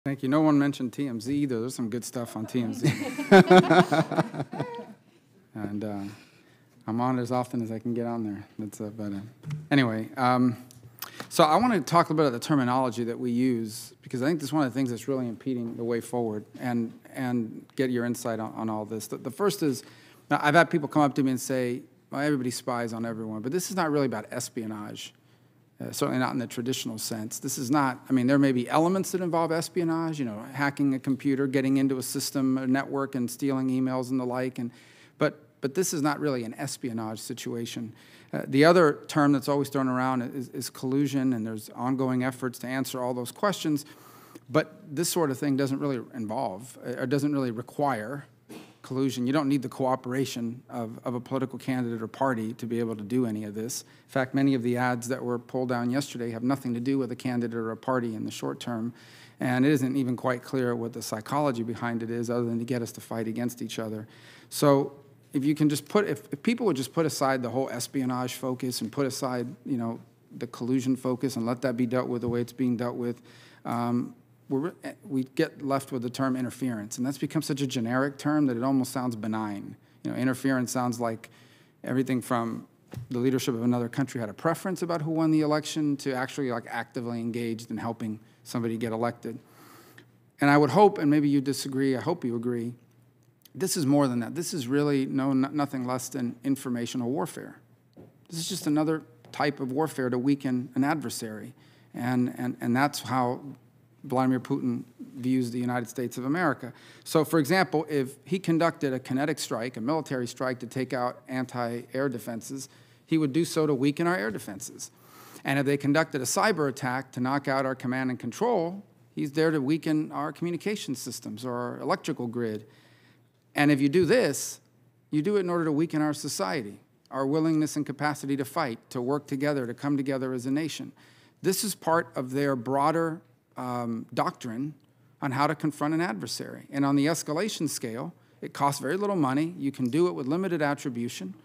Thank you. No one mentioned TMZ either. There's some good stuff on TMZ. And I'm on it as often as I can get on there. Anyway, so I want to talk a little bit about the terminology that we use, because I think this is one of the things that's really impeding the way forward, and get your insight on all this. The first is, now I've had people come up to me and say, well, everybody spies on everyone, but this is not really about espionage. Certainly not in the traditional sense. This is not, I mean, there may be elements that involve espionage, you know, hacking a computer, getting into a system, a network, and stealing emails and the like, but this is not really an espionage situation. The other term that's always thrown around is collusion, and there's ongoing efforts to answer all those questions, but this sort of thing doesn't really involve, or doesn't really require collusion. You don't need the cooperation of a political candidate or party to be able to do any of this. In fact, many of the ads that were pulled down yesterday have nothing to do with a candidate or a party in the short term, and it isn't even quite clear what the psychology behind it is, other than to get us to fight against each other. So if you can just if people would just put aside the whole espionage focus and put aside, you know, the collusion focus and let that be dealt with the way it's being dealt with, we get left with the term interference, and that's become such a generic term that it almost sounds benign. You know, interference sounds like everything from the leadership of another country had a preference about who won the election to actually like actively engaged in helping somebody get elected. And I would hope, and maybe you disagree, I hope you agree, this is more than that. This is really nothing less than informational warfare. This is just another type of warfare to weaken an adversary, and that's how Vladimir Putin views the United States of America. So, for example, if he conducted a kinetic strike, a military strike to take out anti-air defenses, he would do so to weaken our air defenses. And if they conducted a cyber attack to knock out our command and control, he's there to weaken our communication systems or our electrical grid. And if you do this, you do it in order to weaken our society, our willingness and capacity to fight, to work together, to come together as a nation. This is part of their broader doctrine on how to confront an adversary. And on the escalation scale, it costs very little money. You can do it with limited attribution.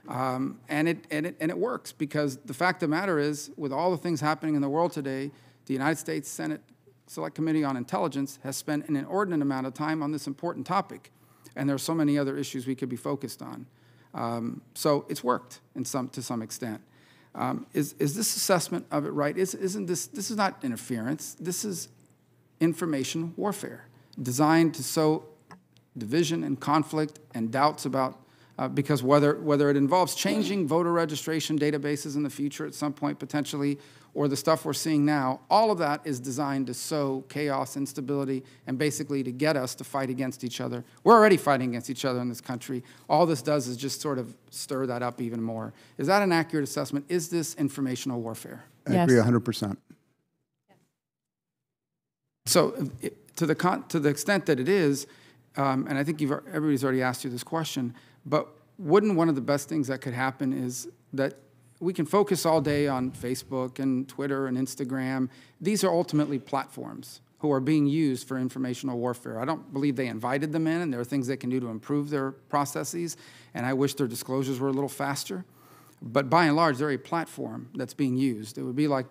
And it works, because the fact of the matter is, with all the things happening in the world today, the United States Senate Select Committee on Intelligence has spent an inordinate amount of time on this important topic. And there are so many other issues we could be focused on. So it's worked to some extent. Is this assessment of it right? This is not interference. This is information warfare designed to sow division and conflict and doubts about, because whether it involves changing voter registration databases in the future at some point potentially, or the stuff we're seeing now, all of that is designed to sow chaos, instability, and basically to get us to fight against each other. We're already fighting against each other in this country. All this does is just sort of stir that up even more. Is that an accurate assessment? Is this informational warfare? I agree 100%. So to the extent that it is, and I think everybody's already asked you this question, but wouldn't one of the best things that could happen is that we can focus all day on Facebook and Twitter and Instagram. These are ultimately platforms who are being used for informational warfare. I don't believe they invited them in, and there are things they can do to improve their processes, and I wish their disclosures were a little faster. But by and large, they're a platform that's being used. It would be like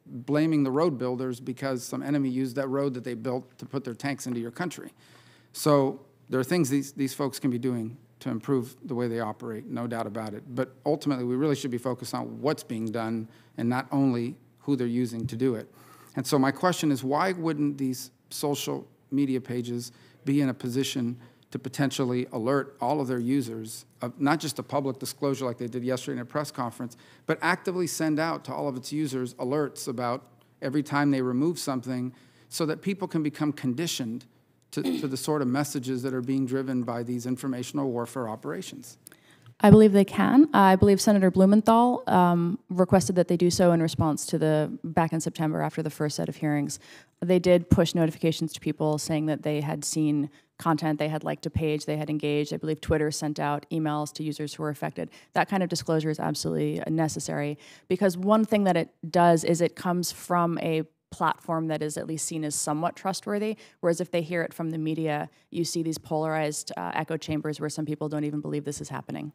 blaming the road builders because some enemy used that road that they built to put their tanks into your country. So there are things these folks can be doing to improve the way they operate, no doubt about it. But ultimately, we really should be focused on what's being done and not only who they're using to do it. And so my question is, why wouldn't these social media pages be in a position to potentially alert all of their users of not just a public disclosure like they did yesterday in a press conference, but actively send out to all of its users alerts about every time they remove something, so that people can become conditioned to the sort of messages that are being driven by these informational warfare operations? I believe they can. I believe Senator Blumenthal requested that they do so in response to back in September after the first set of hearings. They did push notifications to people saying that they had seen content, they had liked a page, they had engaged. I believe Twitter sent out emails to users who were affected. That kind of disclosure is absolutely necessary, because one thing that it does is it comes from a platform that is at least seen as somewhat trustworthy, whereas if they hear it from the media, you see these polarized echo chambers where some people don't even believe this is happening.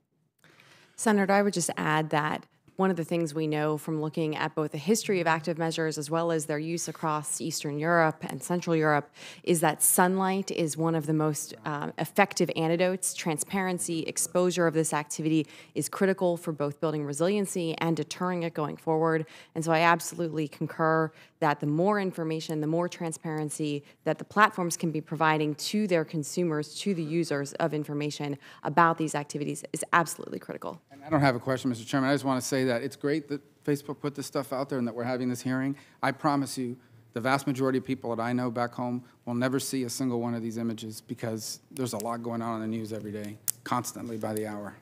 Senator, I would just add that one of the things we know from looking at both the history of active measures as well as their use across Eastern Europe and Central Europe is that sunlight is one of the most effective antidotes. Transparency, exposure of this activity is critical for both building resiliency and deterring it going forward. And so I absolutely concur that the more information, the more transparency that the platforms can be providing to their consumers, to the users of information about these activities is absolutely critical. And I don't have a question, Mr. Chairman. I just want to say that it's great that Facebook put this stuff out there and that we're having this hearing. I promise you, the vast majority of people that I know back home will never see a single one of these images because there's a lot going on in the news every day, constantly by the hour.